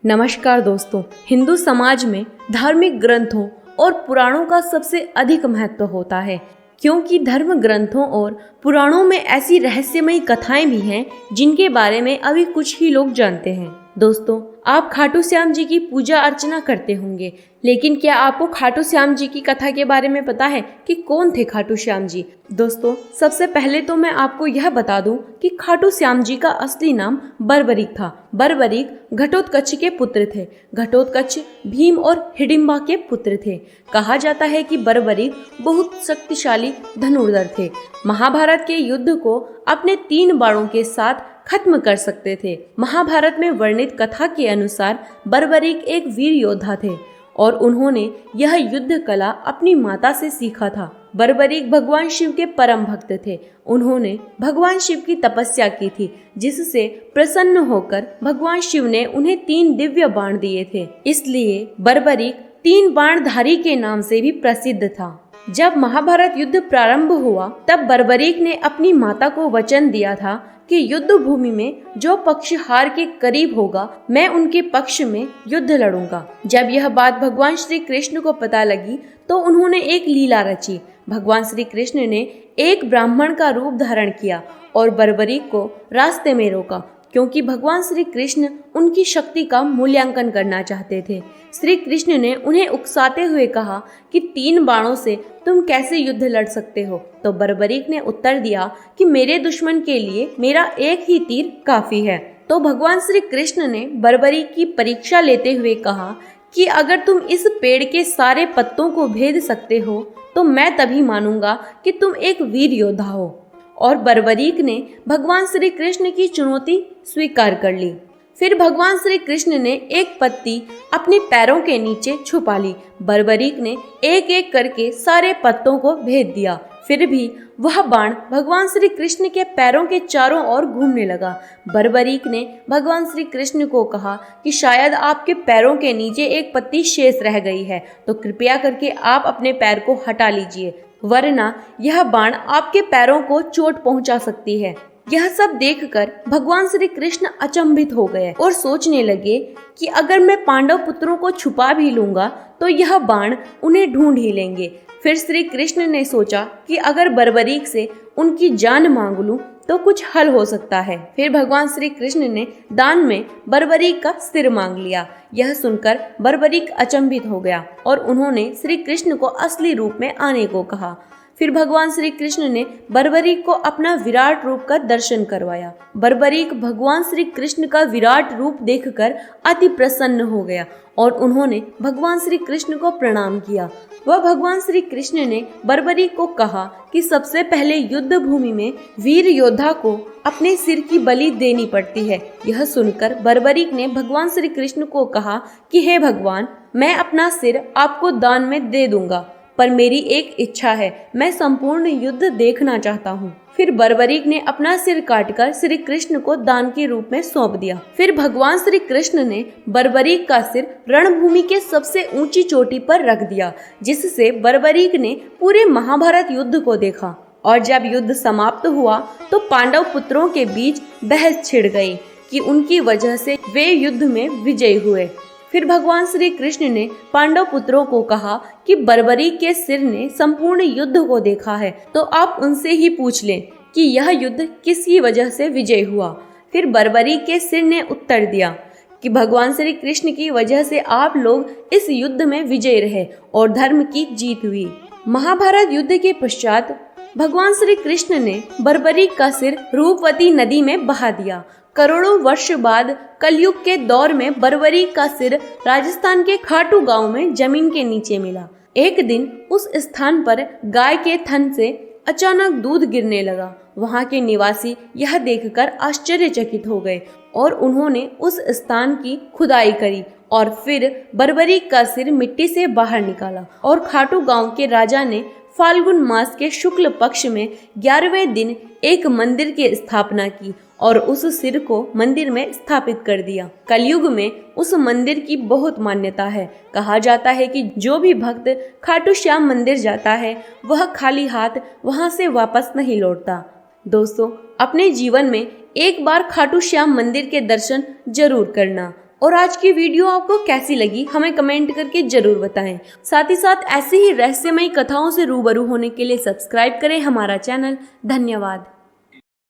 नमस्कार दोस्तों, हिंदू समाज में धार्मिक ग्रंथों और पुराणों का सबसे अधिक महत्व होता है, क्योंकि धर्म ग्रंथों और पुराणों में ऐसी रहस्यमयी कथाएं भी हैं जिनके बारे में अभी कुछ ही लोग जानते हैं। दोस्तों, आप खाटू श्याम जी की पूजा अर्चना करते होंगे, लेकिन क्या आपको खाटू श्याम जी की कथा के बारे में पता है कि कौन थे खाटू श्याम जी? दोस्तों, सबसे पहले तो मैं आपको यह बता दूं कि खाटू श्याम जी का असली नाम बर्बरीक था। बर्बरीक घटोत्कच के पुत्र थे। घटोत्कच भीम और हिडिंबा के पुत्र थे। कहा जाता है कि बर्बरीक बहुत शक्तिशाली धनुर्धर थे। महाभारत के युद्ध को अपने 3 बाणों के साथ खत्म कर सकते थे। महाभारत में वर्णित कथा के अनुसार बर्बरीक एक वीर योद्धा थे और उन्होंने यह युद्ध कला अपनी माता से सीखा था। बर्बरीक भगवान शिव के परम भक्त थे। उन्होंने भगवान शिव की तपस्या की थी, जिससे प्रसन्न होकर भगवान शिव ने उन्हें 3 दिव्य बाण दिए थे। इसलिए बर्बरीक 3 बाणधारी के नाम से भी प्रसिद्ध था। जब महाभारत युद्ध प्रारंभ हुआ, तब बर्बरीक ने अपनी माता को वचन दिया था कि युद्ध भूमि में जो पक्ष हार के करीब होगा, मैं उनके पक्ष में युद्ध लड़ूंगा। जब यह बात भगवान श्री कृष्ण को पता लगी, तो उन्होंने एक लीला रची। भगवान श्री कृष्ण ने एक ब्राह्मण का रूप धारण किया और बर्बरीक को रास्ते में रोका, क्योंकि भगवान श्री कृष्ण उनकी शक्ति का मूल्यांकन करना चाहते थे। श्री कृष्ण ने उन्हें उकसाते हुए कहा कि 3 बाणों से तुम कैसे युद्ध लड़ सकते हो? तो बर्बरीक ने उत्तर दिया कि मेरे दुश्मन के लिए मेरा एक ही तीर काफी है। तो भगवान श्री कृष्ण ने बर्बरीक की परीक्षा लेते हुए कहा कि अगर तुम इस पेड़ के सारे पत्तों को भेद सकते हो, तो मैं तभी मानूंगा कि तुम एक वीर योद्धा हो। और बर्बरीक ने भगवान श्री कृष्ण की चुनौती स्वीकार कर ली। फिर भगवान श्री कृष्ण ने एक पत्ती अपने पैरों के नीचे छुपा ली। बर्बरीक ने एक एक करके सारे पत्तों को भेद दिया। फिर भी वह बाण भगवान श्री कृष्ण के पैरों के चारों ओर घूमने लगा। बर्बरीक ने भगवान श्री कृष्ण को कहा कि शायद आपके पैरों के नीचे एक पत्ती शेष रह गई है, तो कृपया करके आप अपने पैर को हटा लीजिए, वरना यह बाण आपके पैरों को चोट पहुंचा सकती है। यह सब देखकर भगवान श्री कृष्ण अचंभित हो गए और सोचने लगे कि अगर मैं पांडव पुत्रों को छुपा भी लूंगा, तो यह बाण उन्हें ढूंढ ही लेंगे। फिर श्री कृष्ण ने सोचा कि अगर बर्बरीक से उनकी जान मांग लूं, तो कुछ हल हो सकता है। फिर भगवान श्री कृष्ण ने दान में बर्बरीक का सिर मांग लिया। यह सुनकर बर्बरीक अचंभित हो गया और उन्होंने श्री कृष्ण को असली रूप में आने को कहा। फिर भगवान श्री कृष्ण ने बर्बरीक को अपना विराट रूप का दर्शन करवाया। बर्बरीक भगवान श्री कृष्ण का विराट रूप देखकर अति प्रसन्न हो गया और उन्होंने भगवान श्री कृष्ण को प्रणाम किया। वह भगवान श्री कृष्ण ने बर्बरीक को कहा कि सबसे पहले युद्ध भूमि में वीर योद्धा को अपने सिर की बलि देनी पड़ती है। यह सुनकर बर्बरीक ने भगवान श्री कृष्ण को कहा कि हे भगवान, मैं अपना सिर आपको दान में दे दूंगा, पर मेरी एक इच्छा है, मैं संपूर्ण युद्ध देखना चाहता हूँ। फिर बर्बरीक ने अपना सिर काटकर श्री कृष्ण को दान के रूप में सौंप दिया। फिर भगवान श्री कृष्ण ने बर्बरीक का सिर रणभूमि के सबसे ऊंची चोटी पर रख दिया, जिससे बर्बरीक ने पूरे महाभारत युद्ध को देखा। और जब युद्ध समाप्त हुआ, तो पांडव पुत्रों के बीच बहस छिड़ गई कि उनकी वजह से वे युद्ध में विजयी हुए। फिर भगवान श्री कृष्ण ने पांडव पुत्रों को कहा कि बर्बरीक के सिर ने संपूर्ण युद्ध को देखा है, तो आप उनसे ही पूछ लें कि यह युद्ध किसकी वजह से विजय हुआ। फिर बर्बरीक के सिर ने उत्तर दिया कि भगवान श्री कृष्ण की वजह से आप लोग इस युद्ध में विजय रहे और धर्म की जीत हुई। महाभारत युद्ध के पश्चात भगवान श्री कृष्ण ने बर्बरीक का सिर रूपवती नदी में बहा दिया। करोड़ों वर्ष बाद कलयुग के दौर में बर्बरीक का सिर राजस्थान के खाटू गांव में जमीन के नीचे मिला। एक दिन उस स्थान पर गाय के थन से अचानक दूध गिरने लगा। वहां के निवासी यह देखकर आश्चर्यचकित हो गए और उन्होंने उस स्थान की खुदाई करी और फिर बर्बरीक का सिर मिट्टी से बाहर निकाला। और खाटू गांव के राजा ने फाल्गुन मास के शुक्ल पक्ष में 11वें दिन एक मंदिर की स्थापना की और उस सिर को मंदिर में स्थापित कर दिया। कलयुग में उस मंदिर की बहुत मान्यता है। कहा जाता है कि जो भी भक्त खाटू श्याम मंदिर जाता है, वह खाली हाथ वहां से वापस नहीं लौटता। दोस्तों, अपने जीवन में एक बार खाटू श्याम मंदिर के दर्शन जरूर करना और आज की वीडियो आपको कैसी लगी हमें कमेंट करके जरूर बताएं। साथ ही साथ ऐसी ही रहस्यमयी कथाओं से रूबरू होने के लिए सब्सक्राइब करें हमारा चैनल। धन्यवाद।